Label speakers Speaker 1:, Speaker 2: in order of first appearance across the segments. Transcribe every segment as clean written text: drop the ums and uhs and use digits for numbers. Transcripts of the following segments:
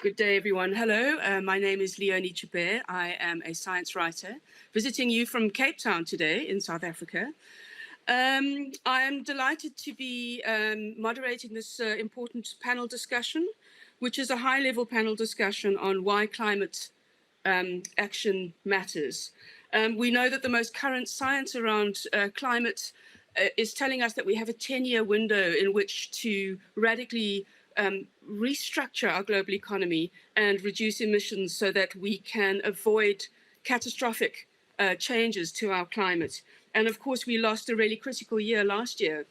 Speaker 1: Good day, everyone. Hello, my name is Leonie Chube. I am a science writer visiting you from Cape Town today in South Africa. I am delighted to be moderating this important panel discussion, which is a high-level panel discussion on why climate action matters. We know that the most current science around climate is telling us that we have a 10-year window in which to radically restructure our global economy and reduce emissions so that we can avoid catastrophic changes to our climate. And of course, we lost a really critical year last year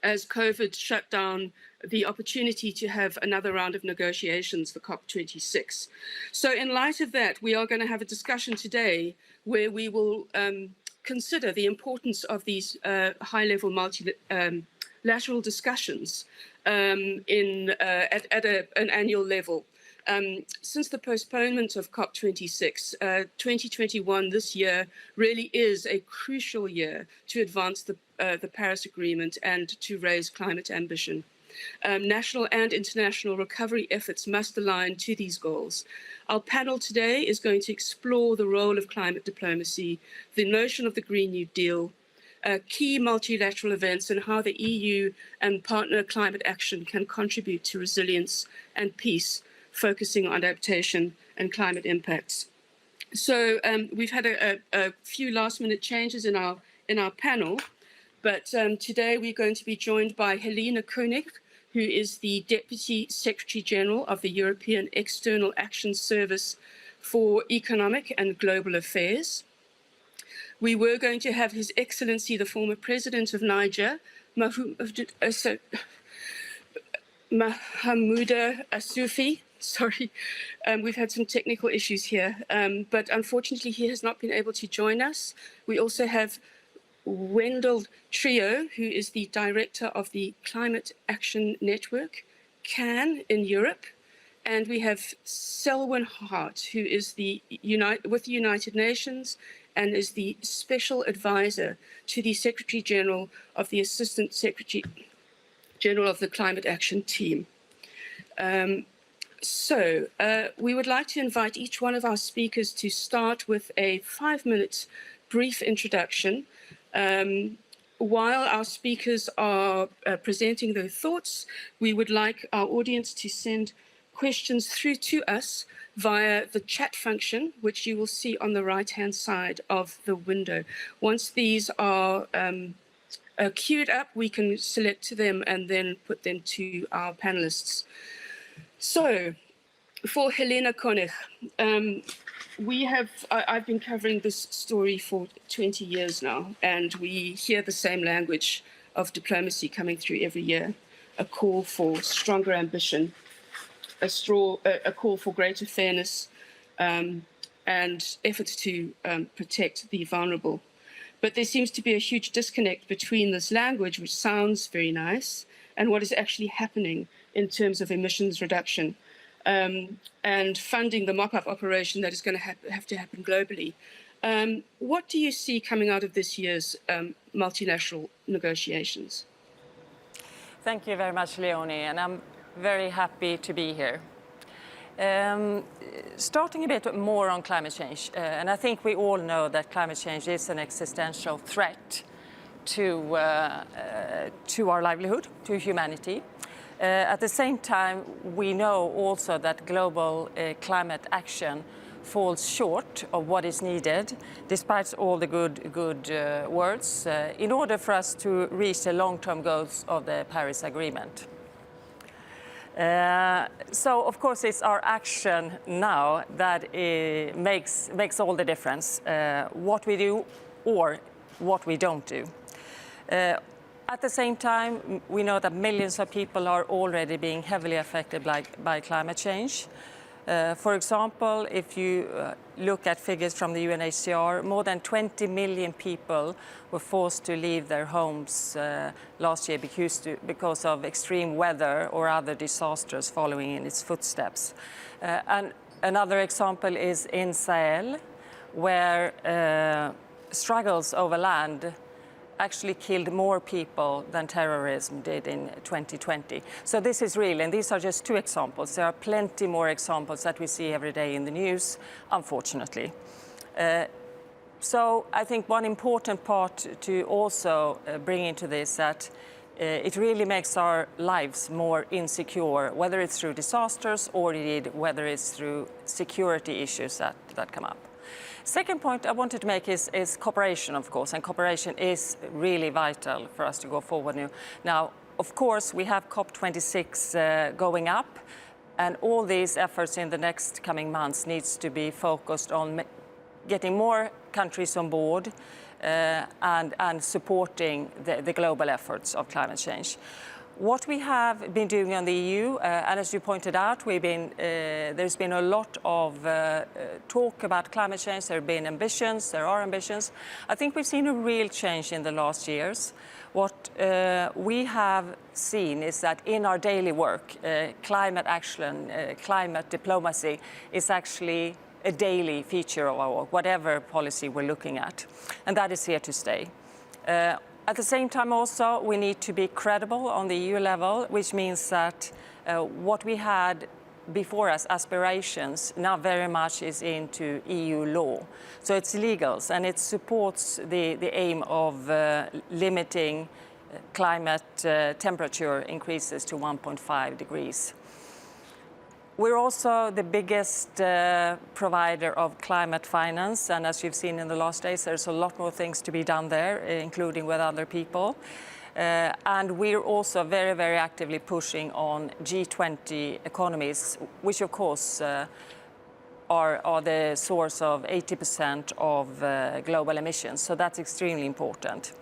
Speaker 1: as COVID shut down the opportunity to have another round of negotiations for COP26. So in light of that, we are going to have a discussion today where we will consider the importance of these high-level multilateral discussions at an annual level. Since the postponement of COP26, 2021, this year, really is a crucial year to advance the Paris Agreement and to raise climate ambition. National and international recovery efforts must align to these goals. Our panel today is going to explore the role of climate diplomacy, the notion of the Green New Deal, key multilateral events, and how the EU and partner climate action can contribute to resilience and peace, focusing on adaptation and climate impacts. So we've had a few last-minute changes in our panel, but today we're going to be joined by Helena KÖNIG, who is the Deputy Secretary General of the European External Action Service for Economic and Global Affairs. We were going to have His Excellency, the former President of Niger, Mahamuda Asufi. Sorry, we've had some technical issues here, but unfortunately he has not been able to join us. We also have Wendell Trio, who is the Director of the Climate Action Network, CAN, in Europe. And we have Selwyn Hart, who is with the United Nations and is the Special Advisor to the Secretary General of the Assistant Secretary General of the Climate Action Team. We would like to invite each one of our speakers to start with a 5-minute brief introduction. While our speakers are presenting their thoughts, we would like our audience to send questions through to us via the chat function, which you will see on the right-hand side of the window. Once these are queued up, we can select them and then put them to our panelists. So, for Helena KÖNIG, I've been covering this story for 20 years now, and we hear the same language of diplomacy coming through every year: a call for stronger ambition, a call for greater fairness, and efforts to protect the vulnerable. But there seems to be a huge disconnect between this language, which sounds very nice, and what is actually happening in terms of emissions reduction and funding the mop-up operation that is going to have to happen globally. What do you see coming out of this year's multilateral negotiations?
Speaker 2: Thank you very much, Leonie, and I'm very happy to be here. Starting a bit more on climate change, and I think we all know that climate change is an existential threat to our livelihood, to humanity. At the same time, we know also that global climate action falls short of what is needed, despite all the good words, in order for us to reach the long-term goals of the Paris Agreement. So, of course, it's our action now that makes all the difference, what we do or what we don't do. At the same time, we know that millions of people are already being heavily affected by climate change. For example, if you look at figures from the UNHCR, more than 20 million people were forced to leave their homes last year because of extreme weather or other disasters following in its footsteps. And another example is in Sahel, where struggles over land actually killed more people than terrorism did in 2020. So this is real, and these are just two examples. There are plenty more examples that we see every day in the news, unfortunately. So I think one important part to also bring into this that it really makes our lives more insecure, whether it's through disasters or indeed whether it's through security issues that come up. Second point I wanted to make is cooperation, of course, and cooperation is really vital for us to go forward now. Of course, we have COP26 going up, and all these efforts in the next coming months needs to be focused on getting more countries on board and supporting the global efforts of climate change. What we have been doing on the EU, and as you pointed out, there's been a lot of talk about climate change. There have been ambitions, there are ambitions. I think we've seen a real change in the last years. What we have seen is that in our daily work, climate action, climate diplomacy is actually a daily feature of our work, whatever policy we're looking at, and that is here to stay. At the same time also, we need to be credible on the EU level, which means that what we had before us, aspirations, now very much is into EU law. So it's legal, and it supports the aim of limiting climate temperature increases to 1.5 degrees. We're also the biggest provider of climate finance, and as you've seen in the last days, there's a lot more things to be done there, including with other people. And we're also very, very actively pushing on G20 economies, which of course are the source of 80% of global emissions, so that's extremely important.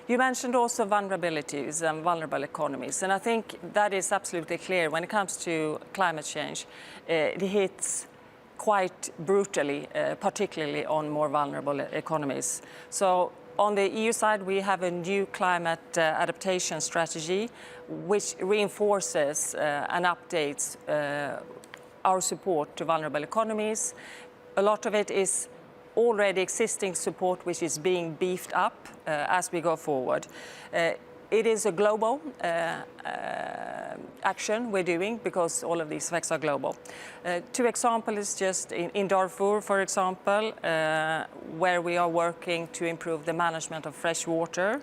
Speaker 2: You mentioned also vulnerabilities and vulnerable economies, and I think that is absolutely clear. When it comes to climate change, it hits quite brutally, particularly on more vulnerable economies. So on the EU side, we have a new climate adaptation strategy, which reinforces and updates our support to vulnerable economies. A lot of it is already existing support which is being beefed up as we go forward. It is a global action we're doing because all of these effects are global. Two examples is just in Darfur, for example, where we are working to improve the management of fresh water,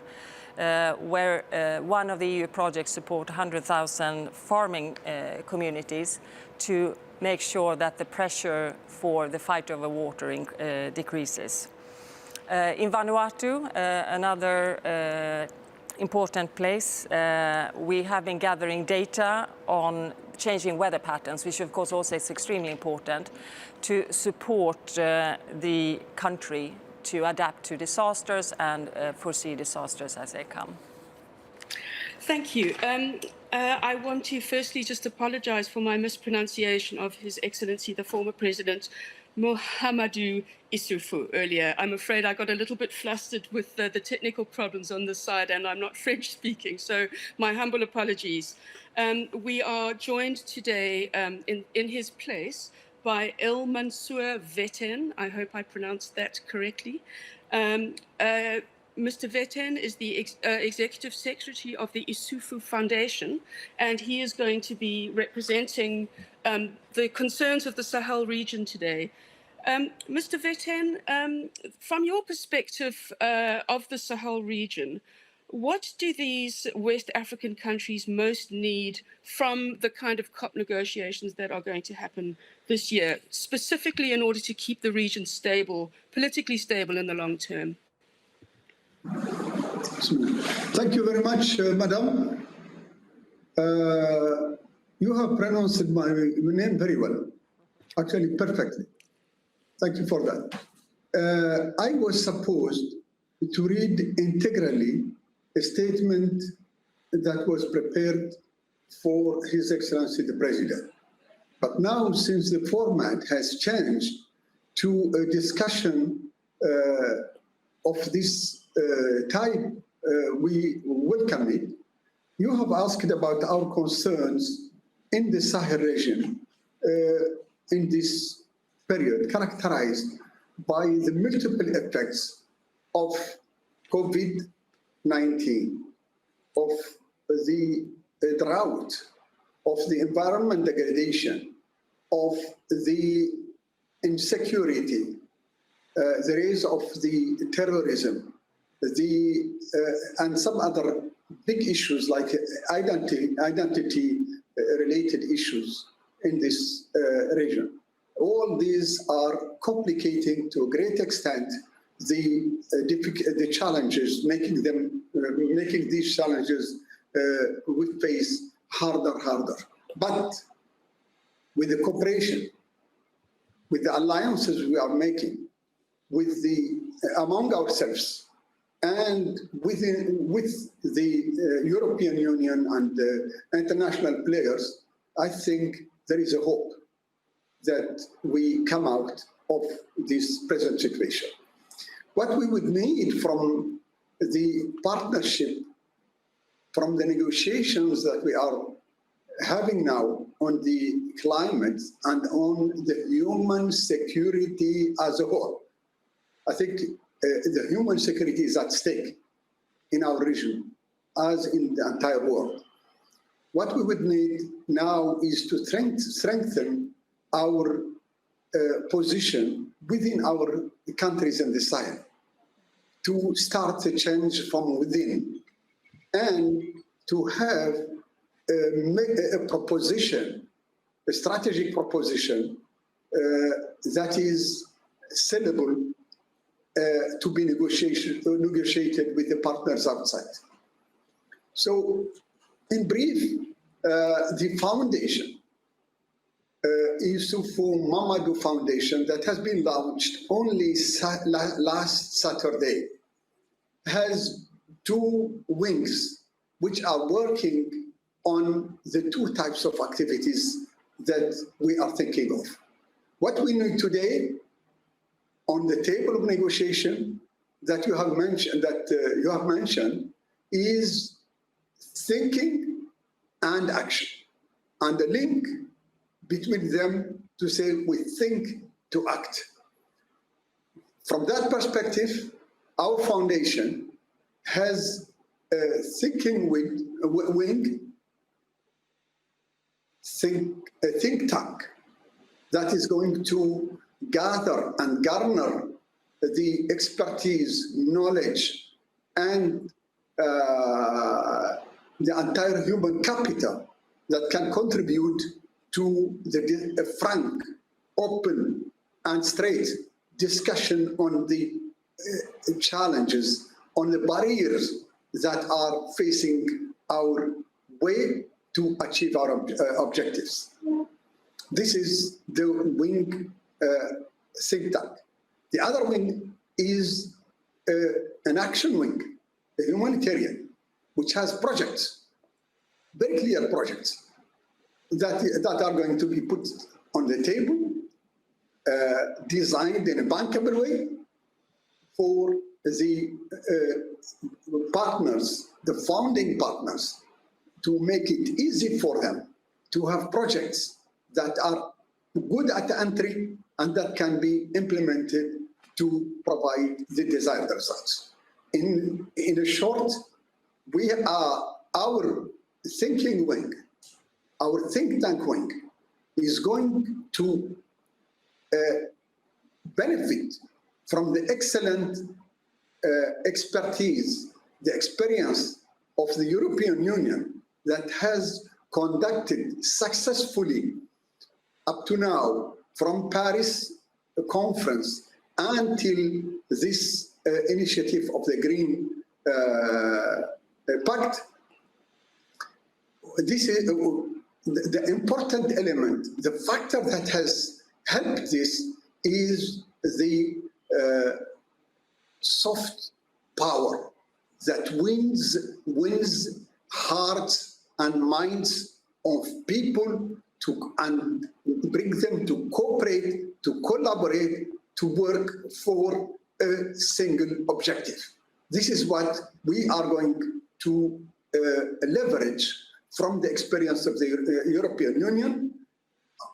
Speaker 2: where one of the EU projects support 100,000 farming communities to make sure that the pressure for the fight over water decreases. In Vanuatu, another important place, we have been gathering data on changing weather patterns, which of course also is extremely important to support the country to adapt to disasters and foresee disasters as they come.
Speaker 1: Thank you. I want to firstly just apologize for my mispronunciation of His Excellency, the former President, Mahamadou Issoufou earlier. I'm afraid I got a little bit flustered with the technical problems on this side, and I'm not French speaking, so my humble apologies. We are joined today in his place by El Mansour Vetten. I hope I pronounced that correctly. Mr. Vetten is the Executive Secretary of the Issoufou Foundation, and he is going to be representing the concerns of the Sahel region today. Mr. Vetten, from your perspective of the Sahel region, what do these West African countries most need from the kind of COP negotiations that are going to happen this year, specifically in order to keep the region stable, politically stable in the long term?
Speaker 3: Thank you very much, Madam. You have pronounced my name very well, actually perfectly. Thank you for that. I was supposed to read integrally a statement that was prepared for His Excellency the President. But now, since the format has changed to a discussion of this type, we welcome it. You have asked about our concerns in the Sahel region in this period, characterized by the multiple effects of COVID of the drought, of the environment degradation, of the insecurity, the rise of the terrorism, and some other big issues like identity-related issues in this region. All these are complicating to a great extent the challenges, making these challenges we face harder. But with the cooperation, with the alliances we are making, among ourselves, and with the European Union and international players, I think there is a hope that we come out of this present situation. What we would need from the partnership, from the negotiations that we are having now on the climate and on the human security as a whole. I think the human security is at stake in our region, as in the entire world. What we would need now is to strengthen our position within our countries in the Sahel, to start the change from within, and to have a proposition, a strategic proposition that is sellable to be negotiated with the partners outside. So, in brief, the foundation, Yusufu Mamadou Foundation, that has been launched only last Saturday, has two wings which are working on the two types of activities that we are thinking of. What we need today on the table of negotiation that you have mentioned, is thinking and action, and the link between them to say we think to act. From that perspective, our foundation has a thinking wing, a think tank that is going to gather and garner the expertise, knowledge, and the entire human capital that can contribute to the frank, open, and straight discussion on the challenges, on the barriers that are facing our way to achieve our objectives. This is the wing think tank. The other wing is an action wing, a humanitarian, which has projects, very clear projects, that are going to be put on the table, designed in a bankable way for the partners, the founding partners, to make it easy for them to have projects that are good at entry and that can be implemented to provide the desired results. In a short, our thinking wing, our think tank wing, is going to benefit from the excellent expertise, the experience of the European Union that has conducted successfully up to now, from Paris conference until this initiative of the Green Pact. This is the important element, the factor that has helped this is the soft power that wins hearts and minds of people and bring them to cooperate, to collaborate, to work for a single objective. This is what we are going to leverage from the experience of the European Union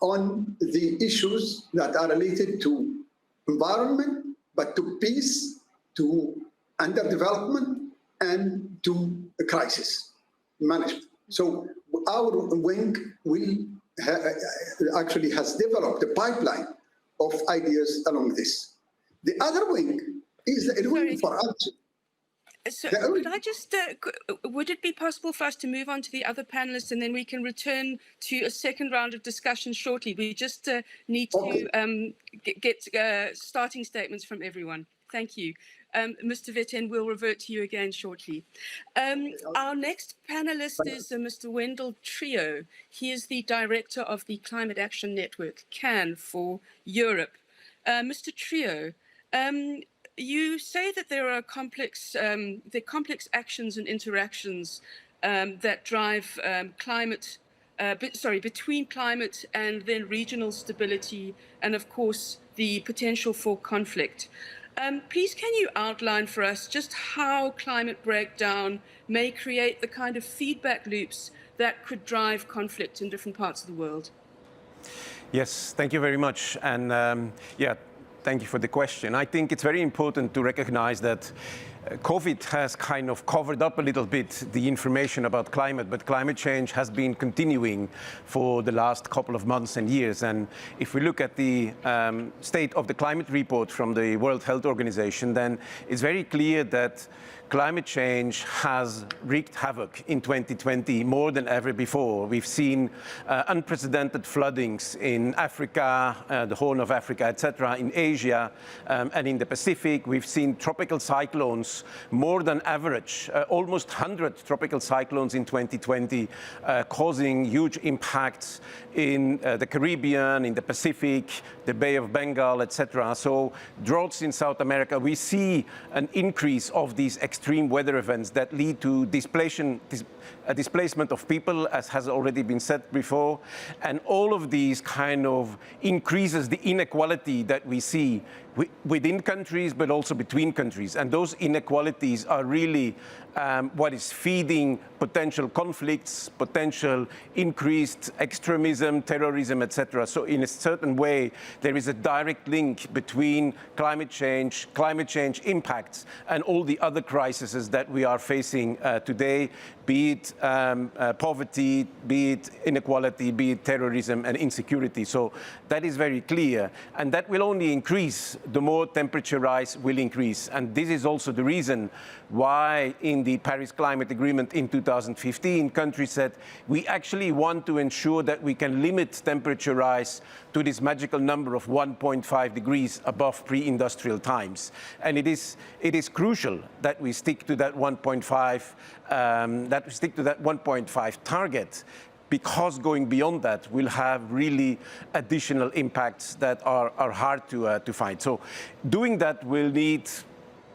Speaker 3: on the issues that are related to environment, but to peace, to underdevelopment, and to a crisis management. So our wing will actually has developed a pipeline of ideas along this. The other wing is the wing for us.
Speaker 1: So could I just, would it be possible for us to move on to the other panelists and then we can return to a second round of discussion shortly? We just need to get starting statements from everyone. Thank you. Mr. Vetten, we'll revert to you again shortly. Our next panelist is Mr. Wendell Trio. He is the director of the Climate Action Network, CAN, for Europe. Mr. Trio, you say that there are complex actions and interactions that drive between climate and then regional stability, and of course the potential for conflict. Please, can you outline for us just how climate breakdown may create the kind of feedback loops that could drive conflict in different parts of the world?
Speaker 4: Yes, thank you very much. And thank you for the question. I think it's very important to recognize that COVID has kind of covered up a little bit the information about climate, but climate change has been continuing for the last couple of months and years. And if we look at the state of the climate report from the World Health Organization, then it's very clear that climate change has wreaked havoc in 2020 more than ever before. We've seen unprecedented floodings in Africa, the Horn of Africa, etc., in Asia and in the Pacific. We've seen tropical cyclones more than average, almost 100 tropical cyclones in 2020, causing huge impacts in the Caribbean, in the Pacific, the Bay of Bengal, etc. So droughts in South America, we see an increase of these extreme weather events that lead to displacement of people, as has already been said before. And all of these kind of increases the inequality that we see within countries, but also between countries. And those inequalities are really what is feeding potential conflicts, potential increased extremism, terrorism, etc. So in a certain way, there is a direct link between climate change impacts, and all the other crises that we are facing today, be it poverty, be it inequality, be it terrorism and insecurity. So that is very clear. And that will only increase the more temperature rise will increase. And this is also the reason why in the Paris Climate Agreement in 2015, countries said, we actually want to ensure that we can limit temperature rise to this magical number of 1.5 degrees above pre-industrial times. And it is crucial that we stick to that 1.5 target, because going beyond that will have really additional impacts that are hard to find. So doing that will need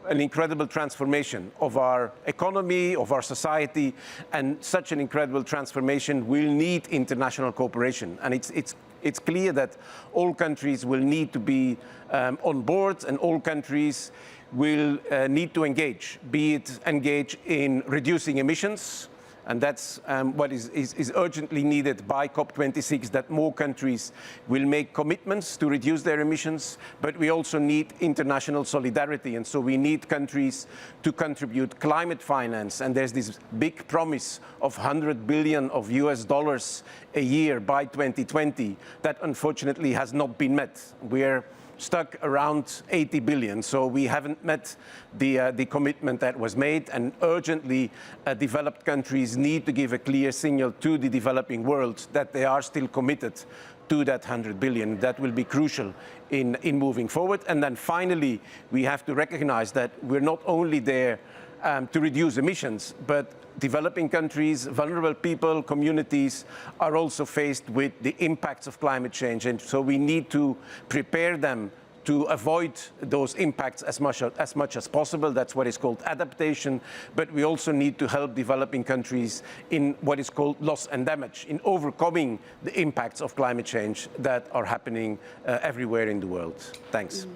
Speaker 4: an incredible transformation of our economy, of our society, and such an incredible transformation will need international cooperation. And it's clear that all countries will need to be on board, and all countries will need to engage, be it engage in reducing emissions, and that's what is urgently needed by COP26, that more countries will make commitments to reduce their emissions, but we also need international solidarity, and so we need countries to contribute climate finance, and there's this big promise of $100 billion of US dollars a year by 2020 that unfortunately has not been met. We're stuck around 80 billion. So we haven't met the commitment that was made, and urgently developed countries need to give a clear signal to the developing world that they are still committed to that 100 billion. That will be crucial in moving forward. And then finally, we have to recognize that we're not only there to reduce emissions, but developing countries, vulnerable people, communities are also faced with the impacts of climate change. And so we need to prepare them to avoid those impacts as much as possible. That's what is called adaptation. But we also need to help developing countries in what is called loss and damage, in overcoming the impacts of climate change that are happening everywhere in the world. Thanks.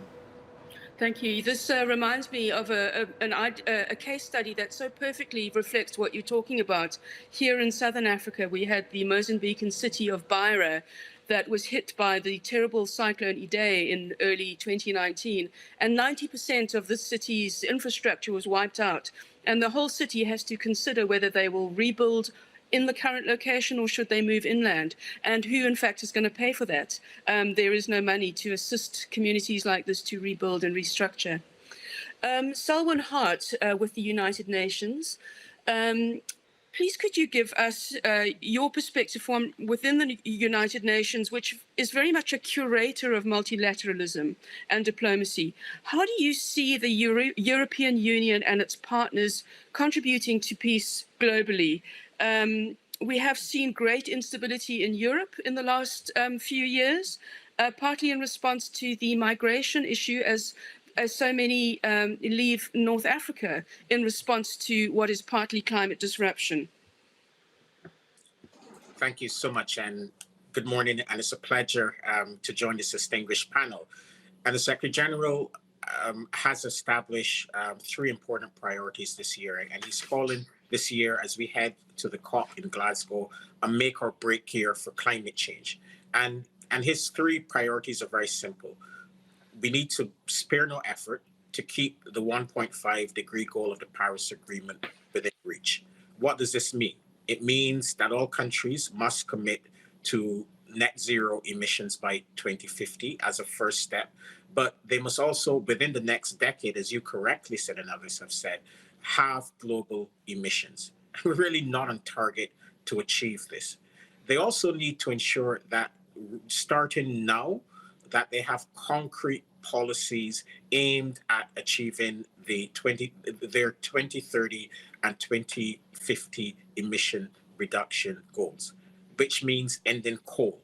Speaker 1: Thank you. This reminds me of a case study that so perfectly reflects what you're talking about. Here in Southern Africa, we had the Mozambican city of Beira that was hit by the terrible cyclone Idai in early 2019, and 90% of the city's infrastructure was wiped out. And the whole city has to consider whether they will rebuild in the current location or should they move inland, and who in fact is going to pay for that. There is no money to assist communities like this to rebuild and restructure. Selwyn Hart with the United Nations. Please could you give us your perspective from within the United Nations, which is very much a curator of multilateralism and diplomacy. How do you see the European Union and its partners contributing to peace globally? We have seen great instability in Europe in the last few years, partly in response to the migration issue as so many leave North Africa in response to what is partly climate disruption.
Speaker 5: Thank you so much, and good morning, and it's a pleasure to join this distinguished panel. And the Secretary General has established 3 important priorities this year, and he's calling this year as we head to the COP in Glasgow a make or break year for climate change. And his 3 priorities are very simple. We need to spare no effort to keep the 1.5-degree goal of the Paris Agreement within reach. What does this mean? It means that all countries must commit to net zero emissions by 2050 as a first step, but they must also, within the next decade, as you correctly said and others have said, have global emissions. We're really not on target to achieve this. They also need to ensure that starting now, that they have concrete policies aimed at achieving their 2030 and 2050 emission reduction goals, which means ending coal.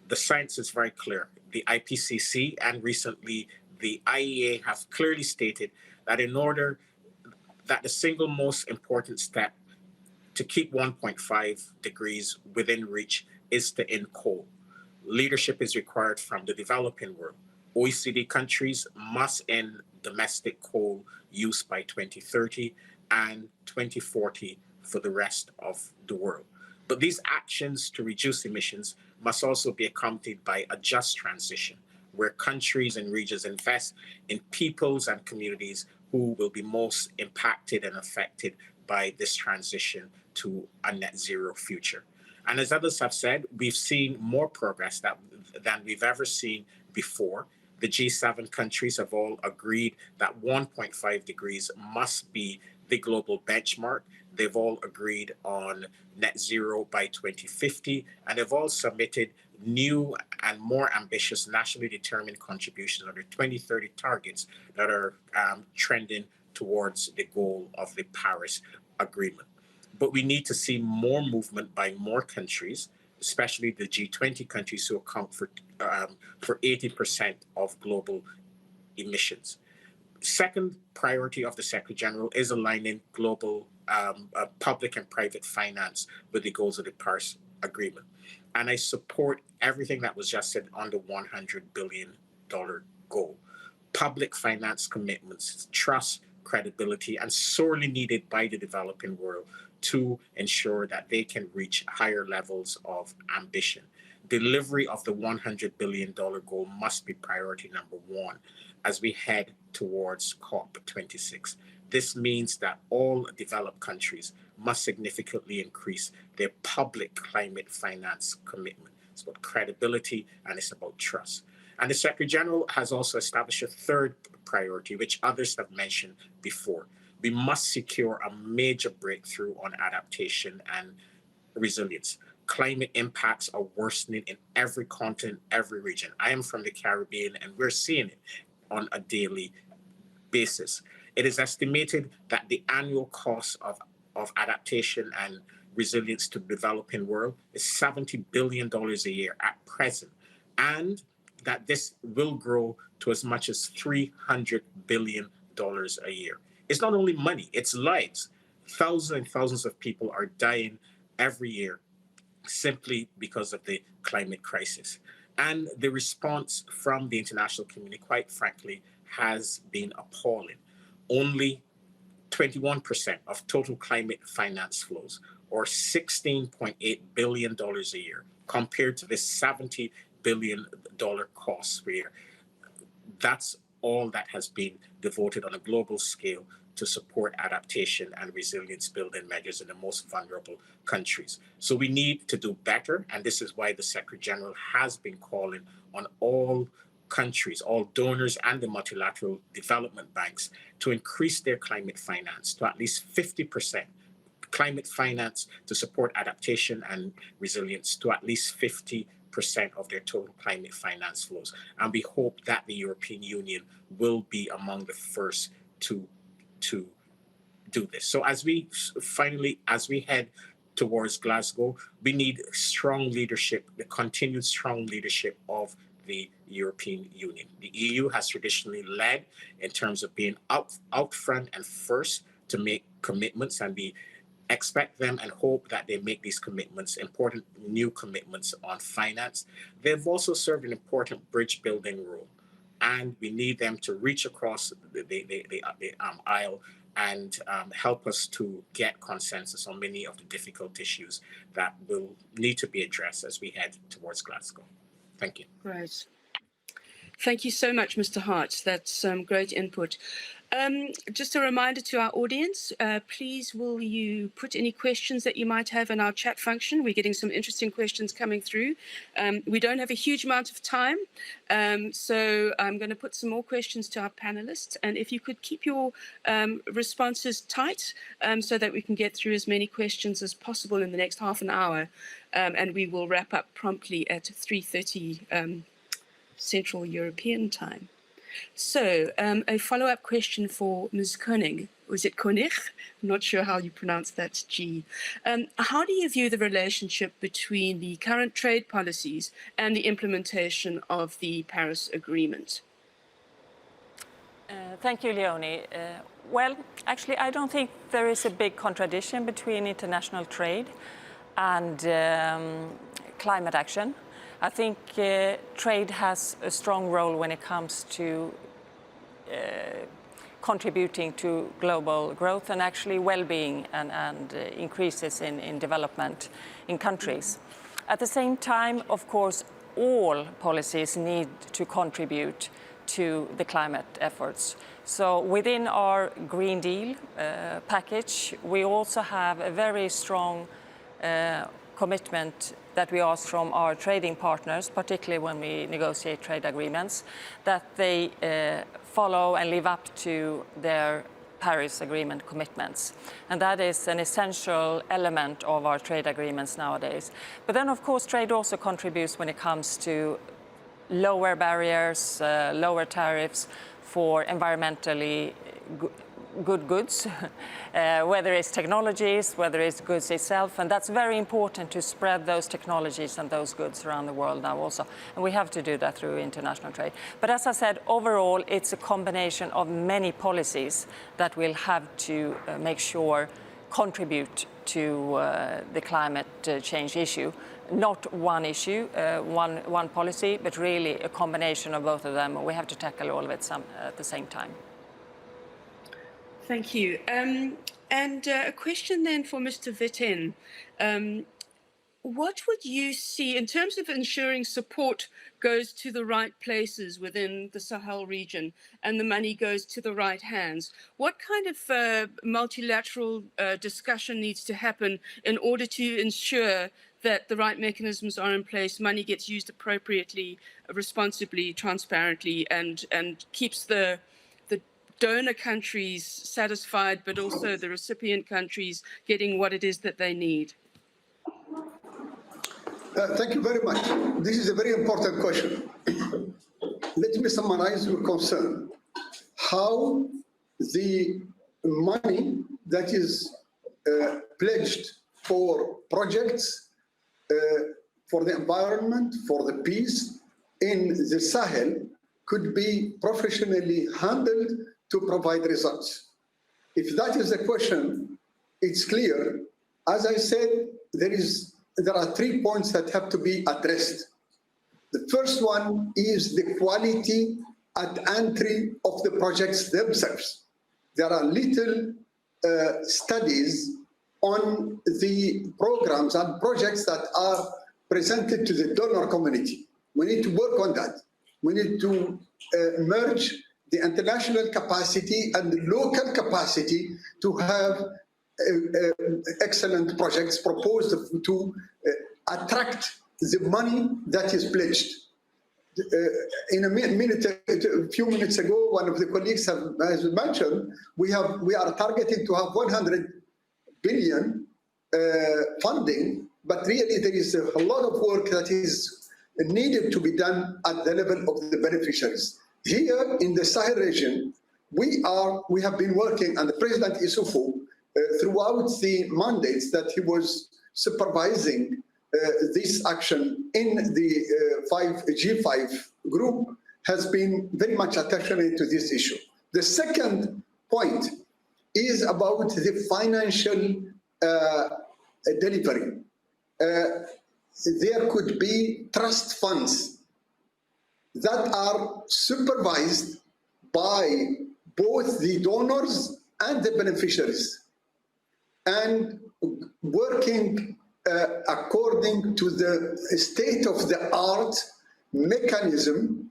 Speaker 5: The science is very clear. The IPCC and recently the IEA have clearly stated that that the single most important step to keep 1.5 degrees within reach is to end coal. Leadership is required from the developing world. OECD countries must end domestic coal use by 2030 and 2040 for the rest of the world. But these actions to reduce emissions must also be accompanied by a just transition, where countries and regions invest in peoples and communities who will be most impacted and affected by this transition to a net zero future. And as others have said, we've seen more progress than we've ever seen before. The G7 countries have all agreed that 1.5 degrees must be the global benchmark. They've all agreed on net zero by 2050, and they've all submitted new and more ambitious nationally determined contributions under 2030 targets that are trending towards the goal of the Paris Agreement. But we need to see more movement by more countries, especially the G20 countries who account for 80% of global emissions. Second priority of the Secretary General is aligning global public and private finance with the goals of the Paris Agreement. And I support everything that was just said on the $100 billion goal. Public finance commitments, trust, credibility, and sorely needed by the developing world to ensure that they can reach higher levels of ambition. Delivery of the $100 billion goal must be priority number 1 as we head towards COP26. This means that all developed countries must significantly increase their public climate finance commitment. It's about credibility and it's about trust. And the Secretary General has also established a third priority, which others have mentioned before. We must secure a major breakthrough on adaptation and resilience. Climate impacts are worsening in every continent, every region. I am from the Caribbean, and we're seeing it on a daily basis. It is estimated that the annual cost of adaptation and resilience to the developing world is $70 billion a year at present, and that this will grow to as much as $300 billion a year. It's not only money, it's lives. Thousands and thousands of people are dying every year simply because of the climate crisis. And the response from the international community, quite frankly, has been appalling. Only 21% of total climate finance flows, or $16.8 billion a year, compared to the $70 billion cost, where that's all that has been devoted on a global scale to support adaptation and resilience building measures in the most vulnerable countries. So we need to do better, and this is why the Secretary General has been calling on all countries, all donors and the multilateral development banks to increase their climate finance to at least 50%. Climate finance to support adaptation and resilience to at least 50% of their total climate finance flows. And we hope that the European Union will be among the first to do this. So as we head towards Glasgow, we need strong leadership, the continued strong leadership of the European Union. The EU has traditionally led in terms of being out front and first to make commitments, and we expect them and hope that they make these commitments, important new commitments on finance. They've also served an important bridge building role, and we need them to reach across the aisle and help us to get consensus on many of the difficult issues that will need to be addressed as we head towards Glasgow. Thank you.
Speaker 1: Great. Thank you so much, Mr. Hart. That's great input. Just a reminder to our audience, please will you put any questions that you might have in our chat function? We're getting some interesting questions coming through. We don't have a huge amount of time, so I'm going to put some more questions to our panelists. And if you could keep your responses tight so that we can get through as many questions as possible in the next half an hour, and we will wrap up promptly at 3:30 Central European time. So a follow-up question for Ms. KÖNIG. Was it KÖNIG? I'm not sure how you pronounce that G. How do you view the relationship between the current trade policies and the implementation of the Paris Agreement?
Speaker 2: Thank you, Leonie. Well, actually, I don't think there is a big contradiction between international trade and climate action. I think trade has a strong role when it comes to contributing to global growth and actually well-being and increases in development in countries. At the same time, of course, all policies need to contribute to the climate efforts. So within our Green Deal package, we also have a very strong commitment that we ask from our trading partners, particularly when we negotiate trade agreements, that they follow and live up to their Paris Agreement commitments. And that is an essential element of our trade agreements nowadays. But then, of course, trade also contributes when it comes to lower barriers, lower tariffs for environmentally good goods, whether it's technologies, whether it's goods itself, and that's very important to spread those technologies and those goods around the world now also. And we have to do that through international trade. But as I said, overall, it's a combination of many policies that will have to make sure contribute to the climate change issue. Not one issue, one policy, but really a combination of both of them. We have to tackle all of it at the same time.
Speaker 1: Thank you. And a question then for Mr. Vetten. What would you see in terms of ensuring support goes to the right places within the Sahel region and the money goes to the right hands? What kind of multilateral discussion needs to happen in order to ensure that the right mechanisms are in place, money gets used appropriately, responsibly, transparently, and keeps the donor countries satisfied, but also the recipient countries getting what it is that they need?
Speaker 3: Thank you very much. This is a very important question. Let me summarize your concern. How the money that is pledged for projects, for the environment, for the peace in the Sahel could be professionally handled to provide results. If that is the question, it's clear. As I said, there are 3 points that have to be addressed. The first one is the quality at entry of the projects themselves. There are little studies on the programs and projects that are presented to the donor community. We need to work on that. We need to merge the international capacity and the local capacity to have excellent projects proposed to attract the money that is pledged. In a few minutes ago, one of the colleagues has mentioned, we are targeting to have 100 billion funding, but really there is a lot of work that is needed to be done at the level of the beneficiaries. Here in the Sahel region, we have been working, and the President Issoufou, throughout the mandates that he was supervising this action in the G5 group, has been very much attention to this issue. The second point is about the financial delivery. There could be trust funds that are supervised by both the donors and the beneficiaries, and working according to the state-of-the-art mechanism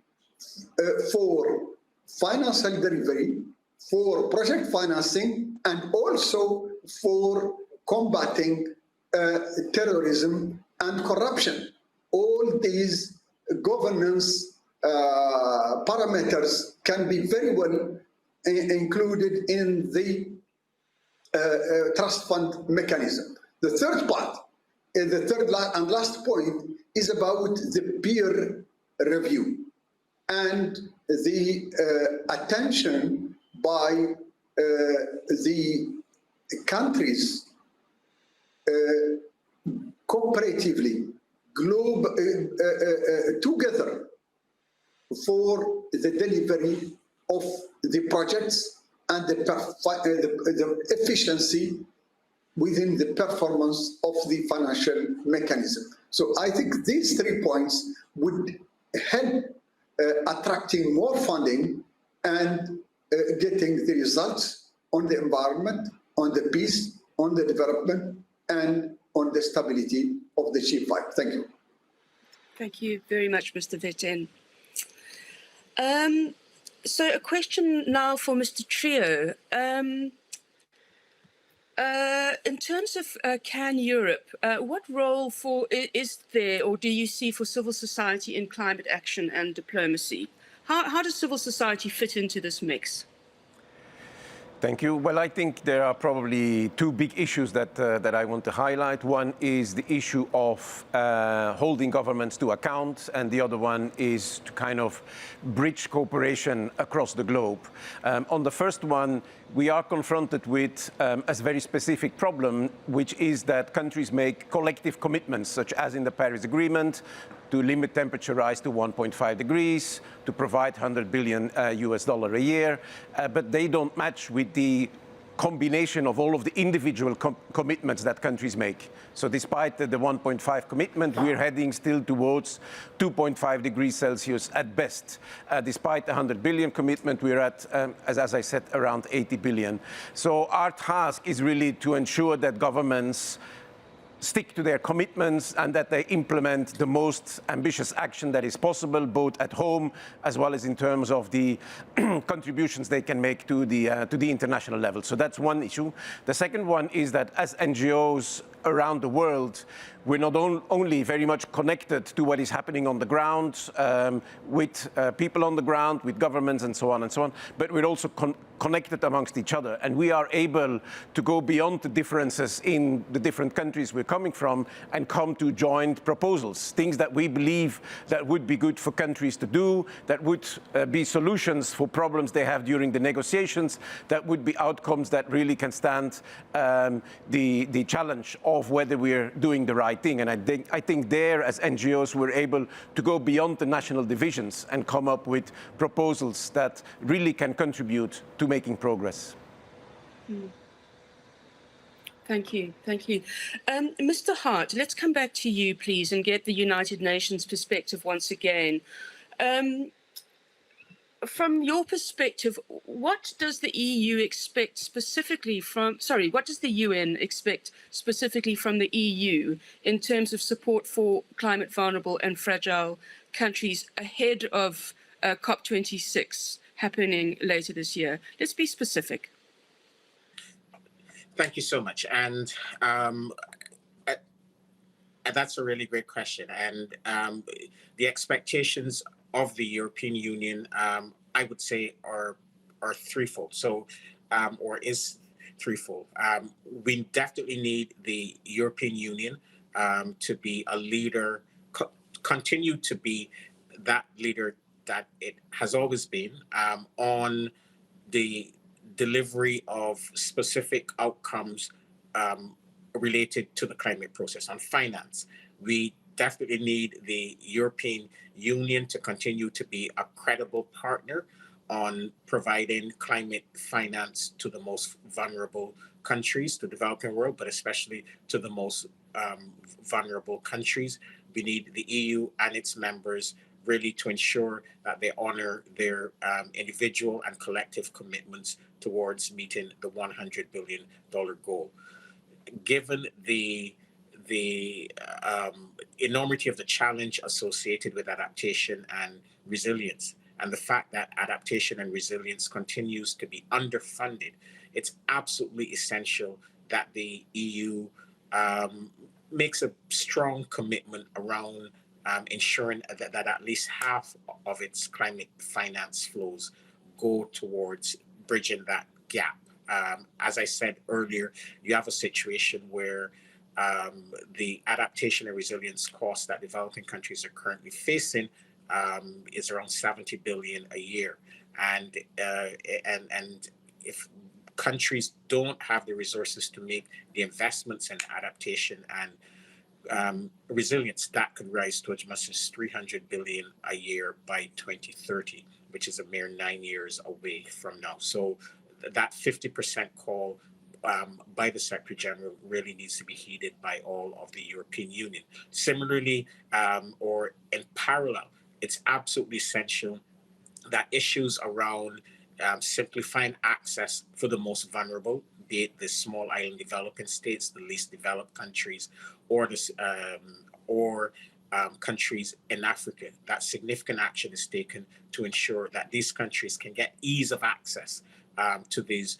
Speaker 3: for financial delivery, for project financing, and also for combating terrorism and corruption. All these governance parameters can be very well included in the trust fund mechanism. The third part, the third and last point, is about the peer review and the attention by the countries cooperatively, together for the delivery of the projects and the efficiency within the performance of the financial mechanism. So I think these 3 points would help attracting more funding and getting the results on the environment, on the peace, on the development, and on the stability of the G5. Thank you.
Speaker 1: Thank you very much, Mr. Vetten. So a question now for Mr. Trio. In terms of Can Europe, what role is there, or do you see, for civil society in climate action and diplomacy? How does civil society fit into this mix?
Speaker 4: Thank you. Well, I think there are probably 2 big issues that I want to highlight. One is the issue of holding governments to account, and the other one is to kind of bridge cooperation across the globe. On the first one, we are confronted with a very specific problem, which is that countries make collective commitments, such as in the Paris Agreement, to limit temperature rise to 1.5 degrees, to provide $100 billion US a year, but they don't match with the combination of all of the individual commitments that countries make. So despite the 1.5 commitment, we're heading still towards 2.5 degrees Celsius at best. Despite the 100 billion commitment, we're at, as I said, around 80 billion. So our task is really to ensure that governments stick to their commitments and that they implement the most ambitious action that is possible, both at home as well as in terms of the contributions they can make to the international level. So that's one issue. The second one is that as NGOs around the world, we're not only very much connected to what is happening on the ground, with people on the ground, with governments and so on, but we're also connected amongst each other. And we are able to go beyond the differences in the different countries we're coming from and come to joint proposals, things that we believe that would be good for countries to do, that would be solutions for problems they have during the negotiations, that would be outcomes that really can stand the challenge of whether we're doing the right thing. And I think there, as NGOs, we're able to go beyond the national divisions and come up with proposals that really can contribute to making progress.
Speaker 1: Thank you. Thank you. Mr. Hart, let's come back to you, please, and get the United Nations perspective once again. from your perspective, what does the EU expect specifically from, sorry, what does the UN expect specifically from the EU in terms of support for climate vulnerable and fragile countries ahead of COP26 happening later this year? Let's be specific.
Speaker 5: Thank you so much. And that's a really great question. And the expectations of the European Union, I would say, are threefold. So, or is threefold. We definitely need the European Union to be a leader, continue to be that leader that it has always been on the delivery of specific outcomes related to the climate process. On finance, we definitely need the European Union to continue to be a credible partner on providing climate finance to the most vulnerable countries, the developing world, but especially to the most vulnerable countries. We need the EU and its members really to ensure that they honor their individual and collective commitments towards meeting the $100 billion goal. Given the enormity of the challenge associated with adaptation and resilience, and the fact that adaptation and resilience continues to be underfunded, it's absolutely essential that the EU makes a strong commitment around ensuring that at least half of its climate finance flows go towards bridging that gap. As I said earlier, you have a situation where the adaptation and resilience costs that developing countries are currently facing is around 70 billion a year, and if countries don't have the resources to make the investments in adaptation and resilience, that could rise to as much as 300 billion a year by 2030, which is a mere 9 years away from now. So that 50% call by the Secretary General really needs to be heeded by all of the European Union. Similarly, or in parallel, it's absolutely essential that issues around simplifying access for the most vulnerable, be it the small island developing states, the least developed countries, or countries in Africa, that significant action is taken to ensure that these countries can get ease of access to these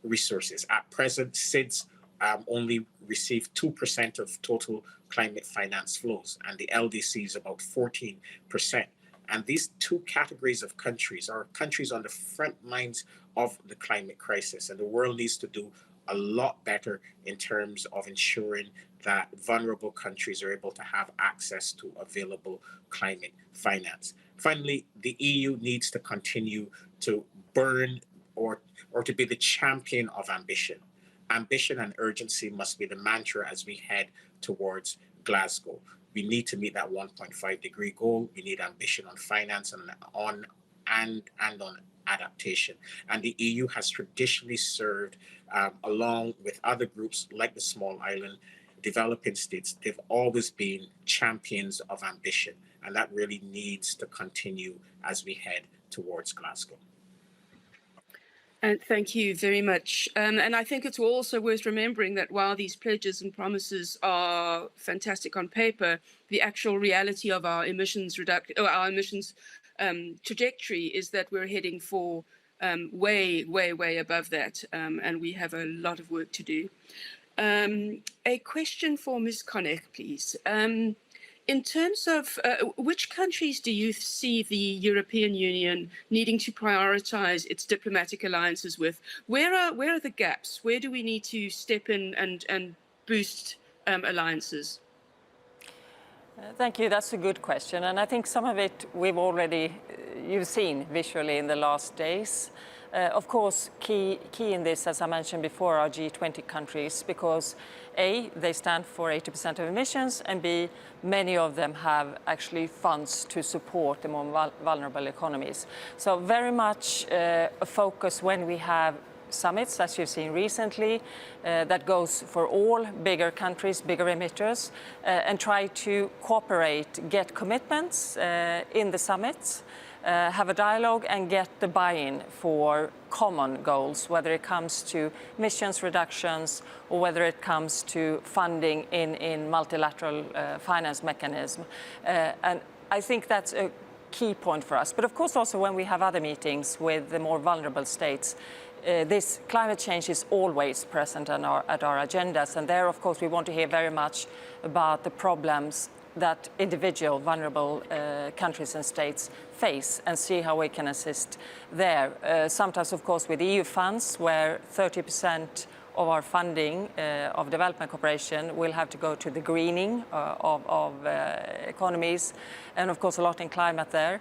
Speaker 5: resources. At present, SIDS only receive 2% of total climate finance flows, and the LDC is about 14%. And these two categories of countries are countries on the front lines of the climate crisis, and the world needs to do a lot better in terms of ensuring that vulnerable countries are able to have access to available climate finance. Finally, the EU needs to continue to burn or to be the champion of ambition. Ambition and urgency must be the mantra as we head towards Glasgow. We need to meet that 1.5-degree goal. We need ambition on finance and on adaptation. And the EU has traditionally served, along with other groups like the small island developing states, they've always been champions of ambition. And that really needs to continue as we head towards Glasgow.
Speaker 1: And thank you very much. And I think it's also worth remembering that while these pledges and promises are fantastic on paper, the actual reality of our emissions trajectory is that we're heading for way, way, way above that, and we have a lot of work to do. A question for Ms. KÖNIG, please. In terms of which countries do you see the European Union needing to prioritize its diplomatic alliances with? Where are the gaps? Where do we need to step in and boost alliances?
Speaker 2: Thank you. That's a good question. And I think some of it you've seen visually in the last days. Of course, key in this, as I mentioned before, are G20 countries, because A, they stand for 80% of emissions, and B, many of them have actually funds to support the more vulnerable economies. So very much a focus when we have summits, as you've seen recently, that goes for all bigger countries, bigger emitters, and try to cooperate, get commitments in the summits, have a dialogue and get the buy-in for common goals, whether it comes to emissions reductions or whether it comes to funding in multilateral finance mechanism. And I think that's a key point for us. But of course also when we have other meetings with the more vulnerable states, this climate change is always present at our agendas, and there of course we want to hear very much about the problems that individual vulnerable countries and states face and see how we can assist there. Sometimes of course with EU funds where 30% of our funding of development cooperation will have to go to the greening of economies, and of course a lot in climate there.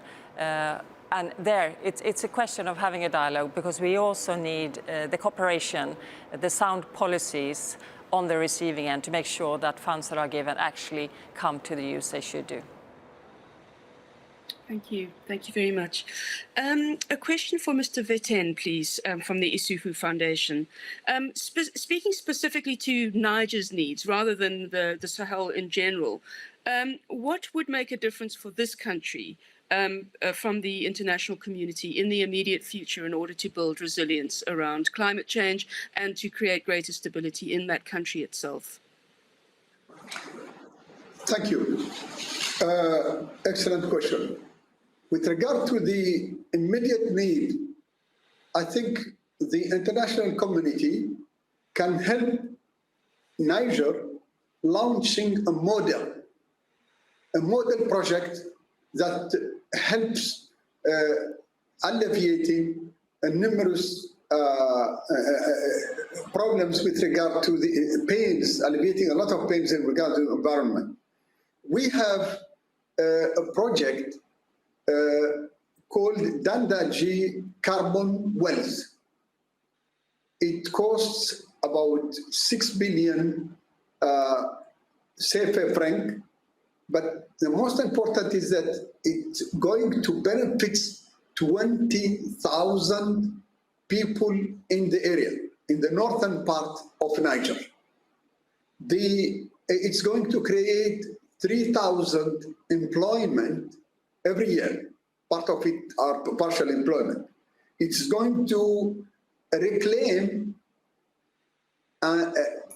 Speaker 2: And there, it's a question of having a dialogue, because we also need the cooperation, the sound policies on the receiving end to make sure that funds that are given actually come to the use they should do.
Speaker 1: Thank you very much. A question for Mr. Vetten, please, from the Isufu Foundation. Speaking specifically to Niger's needs rather than the Sahel in general, what would make a difference for this country from the international community in the immediate future in order to build resilience around climate change and to create greater stability in that country itself?
Speaker 3: Thank you. Excellent question. With regard to the immediate need, I think the international community can help Niger launching a model project that helps alleviating numerous problems with regard to the pains, alleviating a lot of pains in regard to the environment. We have a project called Dandaji Carbon Wells. It costs about 6 billion CFA franc, but the most important is that it's going to benefit 20,000 people in the area, in the northern part of Niger. It's going to create 3,000 employment every year. Part of it are partial employment. It's going to reclaim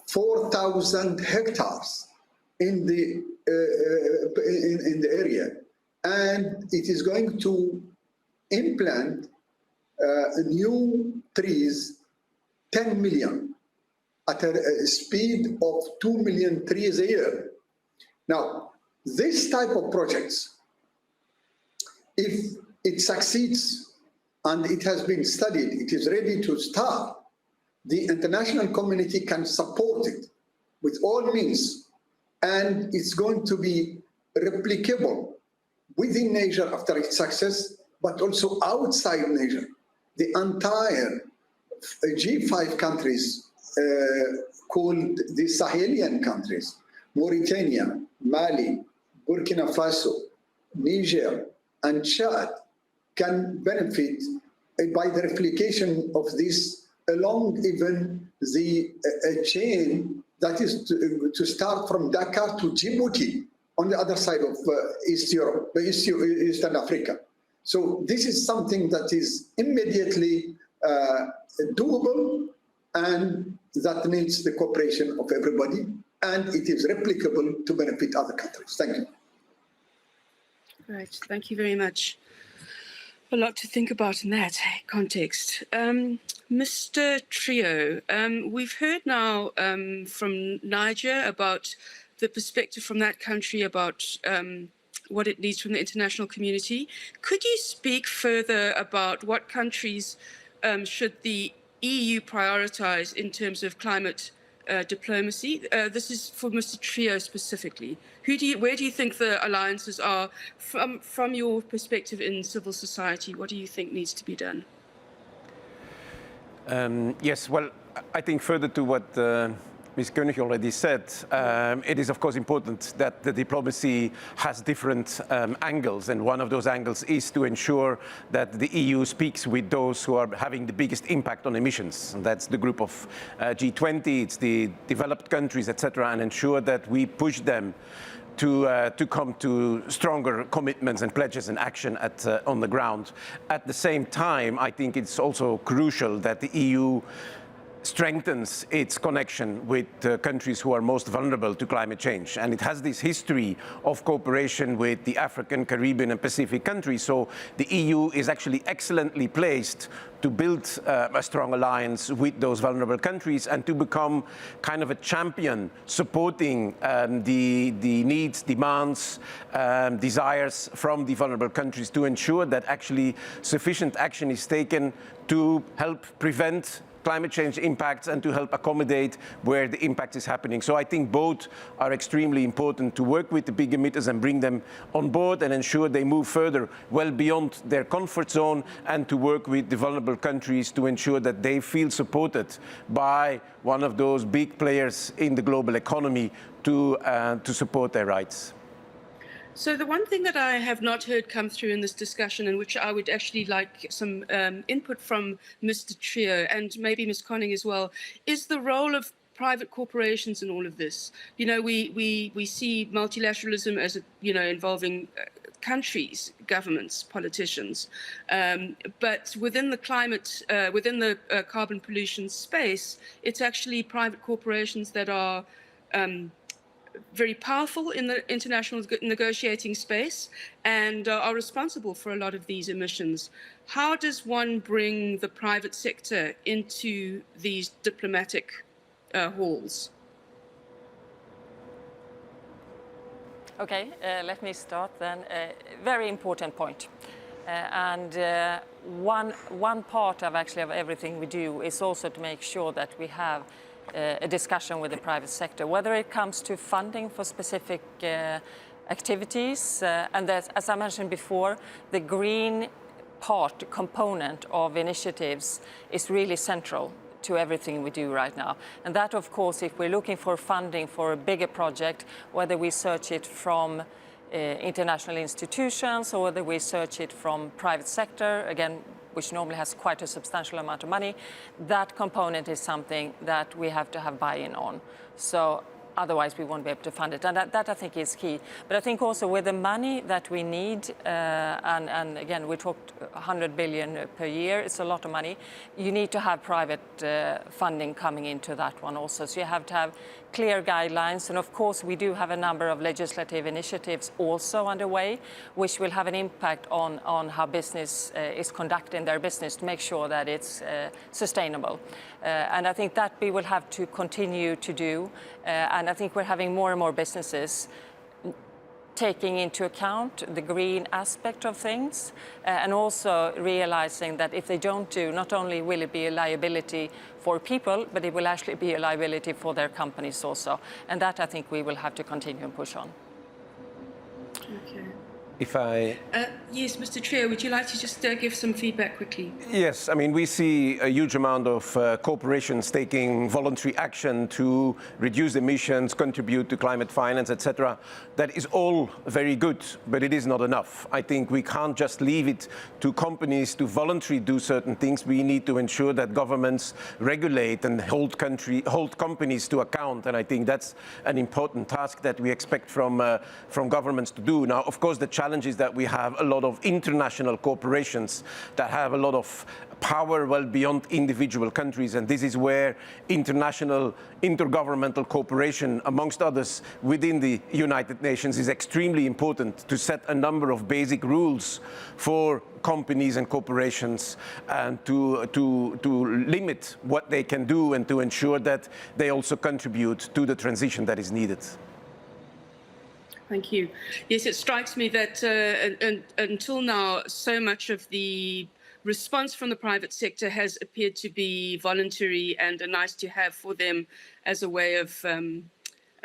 Speaker 3: 4,000 hectares in the area, and it is going to implant new trees, 10 million, at a speed of 2 million trees a year. Now, this type of projects, if it succeeds and it has been studied, it is ready to start, the international community can support it with all means, and it's going to be replicable within Niger after its success, but also outside Niger. The entire G5 countries called the Sahelian countries, Mauritania, Mali, Burkina Faso, Niger, and Chad can benefit by the replication of this along even the chain that is to start from Dakar to Djibouti on the other side of East Europe, Eastern Africa. So this is something that is immediately doable and that needs the cooperation of everybody, and it is replicable to benefit other countries. Thank you.
Speaker 1: Right, thank you very much. A lot to think about in that context. Mr. Trio, we've heard now from Niger about the perspective from that country about what it needs from the international community. Could you speak further about what countries should the EU prioritize in terms of climate diplomacy? This is for Mr. Trio specifically. Where do you think the alliances are from your perspective in civil society? What do you think needs to be done?
Speaker 4: Yes, well, I think further to what Ms. KÖNIG already said, it is of course important that the diplomacy has different angles, and one of those angles is to ensure that the EU speaks with those who are having the biggest impact on emissions. And that's the group of G20, it's the developed countries, etc., and ensure that we push them to come to stronger commitments and pledges and action on the ground. At the same time, I think it's also crucial that the EU strengthens its connection with countries who are most vulnerable to climate change. And it has this history of cooperation with the African, Caribbean and Pacific countries. So the EU is actually excellently placed to build a strong alliance with those vulnerable countries and to become kind of a champion supporting the needs, demands, desires from the vulnerable countries to ensure that actually sufficient action is taken to help prevent climate change impacts and to help accommodate where the impact is happening. So I think both are extremely important, to work with the big emitters and bring them on board and ensure they move further well beyond their comfort zone, and to work with the vulnerable countries to ensure that they feel supported by one of those big players in the global economy to support their rights.
Speaker 1: So the one thing that I have not heard come through in this discussion, and which I would actually like some input from Mr. Trio and maybe Ms. Koenig as well, is the role of private corporations in all of this. You know, we see multilateralism as, involving countries, governments, politicians. But within the climate, within the carbon pollution space, it's actually private corporations that are very powerful in the international negotiating space and are responsible for a lot of these emissions. How does one bring the private sector into these diplomatic halls?
Speaker 2: Okay, let me start then. Very important point. One part of everything we do is also to make sure that we have a discussion with the private sector, whether it comes to funding for specific activities. And as I mentioned before, the green component of initiatives is really central to everything we do right now. And that, of course, if we're looking for funding for a bigger project, whether we search it from international institutions or whether we search it from private sector, again, which normally has quite a substantial amount of money, that component is something that we have to have buy-in on. So otherwise we won't be able to fund it. And that I think is key. But I think also with the money that we need, and again, we talked 100 billion per year, it's a lot of money. You need to have private funding coming into that one also. So you have to have clear guidelines. And of course, we do have a number of legislative initiatives also underway, which will have an impact on how business is conducting their business to make sure that it's sustainable. And I think that we will have to continue to do. And I think we're having more and more businesses taking into account the green aspect of things, and also realizing that if they don't do, not only will it be a liability for people, but it will actually be a liability for their companies also. And that I think we will have to continue and push on.
Speaker 1: Okay.
Speaker 4: If I...
Speaker 1: Yes, Mr. Trio, would you like to just give some feedback quickly?
Speaker 4: Yes, I mean, we see a huge amount of corporations taking voluntary action to reduce emissions, contribute to climate finance, etc. That is all very good, but it is not enough. I think we can't just leave it to companies to voluntarily do certain things. We need to ensure that governments regulate and hold companies to account, and I think that's an important task that we expect from governments to do. Now, of course, the challenge is that we have a lot of international corporations that have a lot of power well beyond individual countries, and this is where international intergovernmental cooperation, amongst others, within the United Nations is extremely important to set a number of basic rules for companies and corporations, and to limit what they can do and to ensure that they also contribute to the transition that is needed.
Speaker 1: Thank you. Yes, it strikes me that until now, so much of the response from the private sector has appeared to be voluntary and a nice to have for them as a way of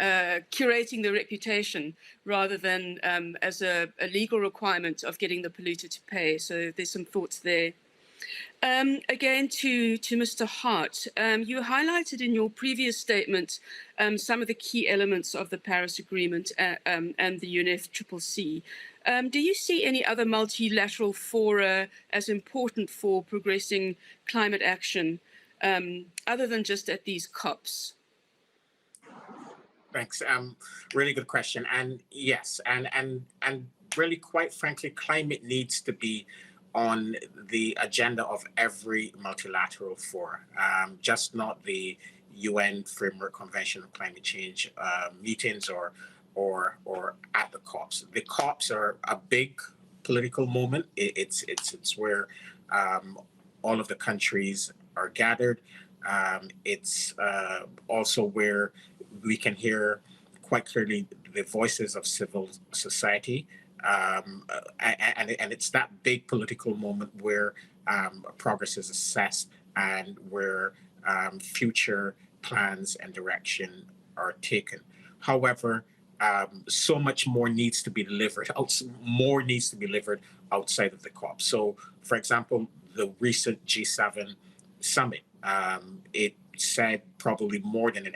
Speaker 1: curating the reputation rather than as a legal requirement of getting the polluter to pay. So there's some thoughts there. Again, to Mr. Hart, you highlighted in your previous statement some of the key elements of the Paris Agreement and the UNFCCC. Do you see any other multilateral fora as important for progressing climate action, other than just at these COPs?
Speaker 5: Thanks. Really good question. And yes, and really, quite frankly, climate needs to be on the agenda of every multilateral forum, just not the UN Framework Convention on Climate Change meetings or at the COPs. The COPs are a big political moment. It's where all of the countries are gathered. It's also where we can hear quite clearly the voices of civil society. And it's that big political moment where progress is assessed and where future plans and direction are taken. However, so much more needs to be delivered. More needs to be delivered outside of the COP. So, for example, the recent G7 summit, it said probably more than it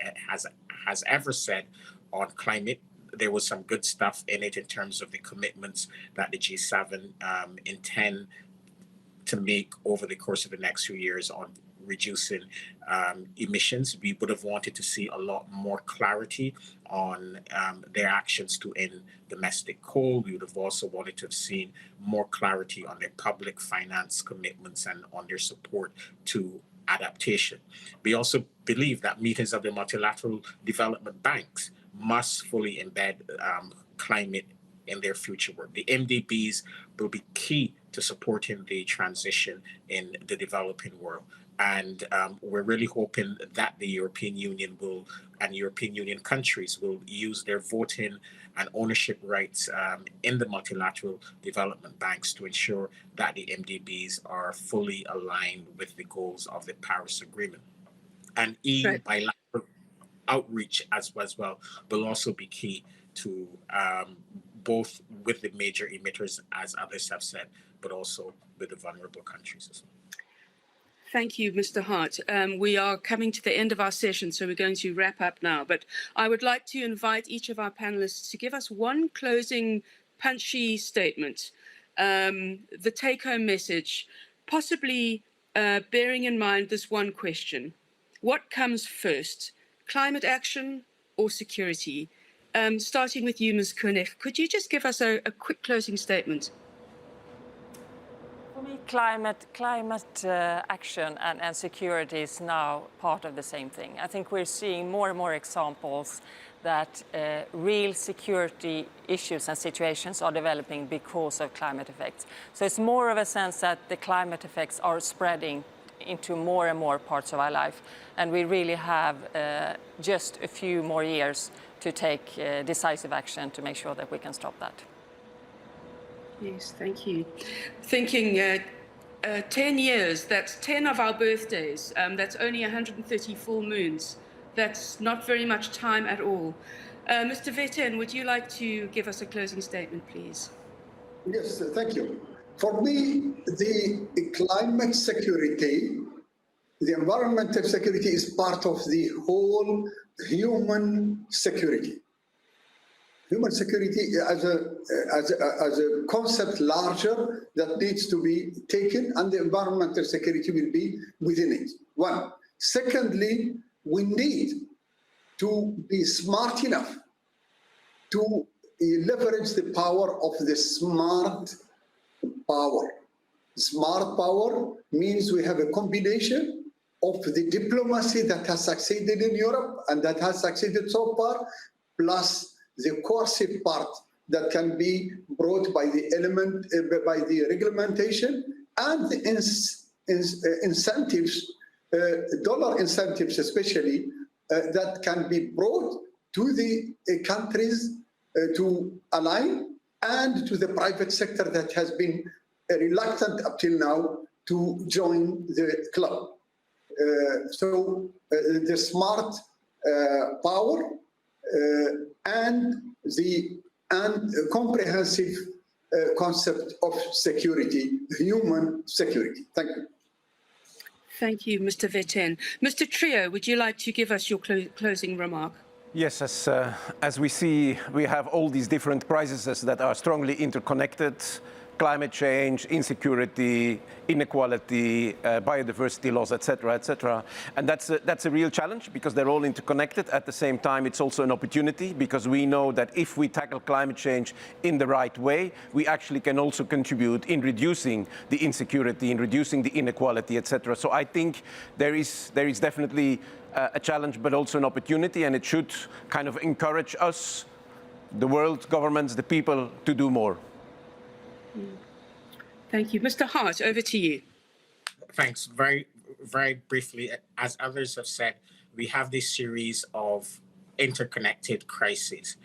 Speaker 5: has ever said on climate. There was some good stuff in it in terms of the commitments that the G7 intend to make over the course of the next few years on reducing emissions. We would have wanted to see a lot more clarity on their actions to end domestic coal. We would have also wanted to have seen more clarity on their public finance commitments and on their support to adaptation. We also believe that meetings of the multilateral development banks must fully embed climate in their future work. The MDBs will be key to supporting the transition in the developing world. And we're really hoping that the European Union will, and European Union countries will use their voting and ownership rights in the multilateral development banks to ensure that the MDBs are fully aligned with the goals of the Paris Agreement. And bilateral outreach as well will also be key to both with the major emitters, as others have said, but also with the vulnerable countries as well.
Speaker 1: Thank you, Mr. Hart. We are coming to the end of our session, so we're going to wrap up now. But I would like to invite each of our panelists to give us one closing punchy statement, the take-home message, possibly bearing in mind this one question. What comes first, climate action or security? Starting with you, Ms. KÖNIG, could you just give us a quick closing statement?
Speaker 2: For me, climate action and security is now part of the same thing. I think we're seeing more and more examples that real security issues and situations are developing because of climate effects. So it's more of a sense that the climate effects are spreading into more and more parts of our life. And we really have just a few more years to take decisive action to make sure that we can stop that.
Speaker 1: Yes, thank you. Thinking 10 years, that's 10 of our birthdays. That's only 130 full moons. That's not very much time at all. Mr. Vetten, would you like to give us a closing statement, please?
Speaker 3: Yes, thank you. For me, the climate security, the environmental security is part of the whole human security. Human security as a concept larger that needs to be taken, and the environmental security will be within it. One. Secondly, we need to be smart enough to leverage the power of the smart power. Smart power means we have a combination of the diplomacy that has succeeded in Europe and that has succeeded so far, plus the coercive part that can be brought by the by the reglementation, and the incentives, dollar incentives especially, that can be brought to the countries to align, and to the private sector that has been reluctant up till now to join the club. So the smart power and the comprehensive concept of security, human security. Thank you.
Speaker 1: Thank you, Mr. Vetten. Mr. Trio, would you like to give us your closing remark?
Speaker 4: Yes, as we see, we have all these different crises that are strongly interconnected. climate change, insecurity, inequality, biodiversity loss, etc., etc. And that's a real challenge because they're all interconnected. At the same time, it's also an opportunity because we know that if we tackle climate change in the right way, we actually can also contribute in reducing the insecurity, in reducing the inequality, etc. So I think there is definitely a challenge, but also an opportunity, and it should kind of encourage us, the world, governments, the people, to do more.
Speaker 1: Thank you. Mr. Hart, over to you.
Speaker 5: Thanks. Very, very briefly, as others have said, we have this series of interconnected crises.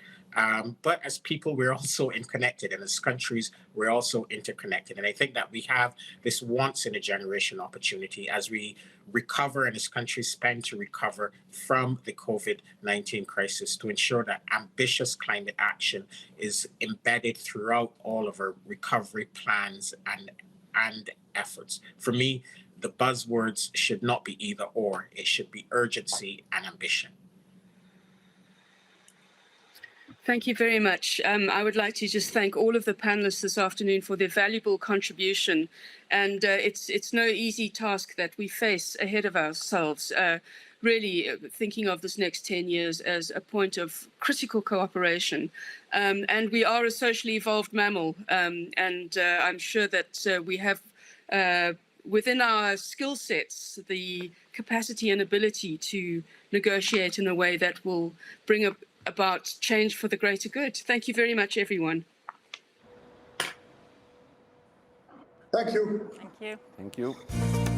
Speaker 5: But as people, we're also interconnected, and as countries, we're also interconnected. And I think that we have this once-in-a-generation opportunity as we recover and as countries spend to recover from the COVID-19 crisis to ensure that ambitious climate action is embedded throughout all of our recovery plans and efforts. For me, the buzzwords should not be either or. It should be urgency and ambition.
Speaker 1: Thank you very much. I would like to just thank all of the panelists this afternoon for their valuable contribution. And it's no easy task that we face ahead of ourselves, really thinking of this next 10 years as a point of critical cooperation. And we are a socially evolved mammal. And I'm sure that we have within our skill sets the capacity and ability to negotiate in a way that will bring about change for the greater good. Thank you very much, everyone.
Speaker 3: Thank you.
Speaker 2: Thank you.
Speaker 4: Thank you.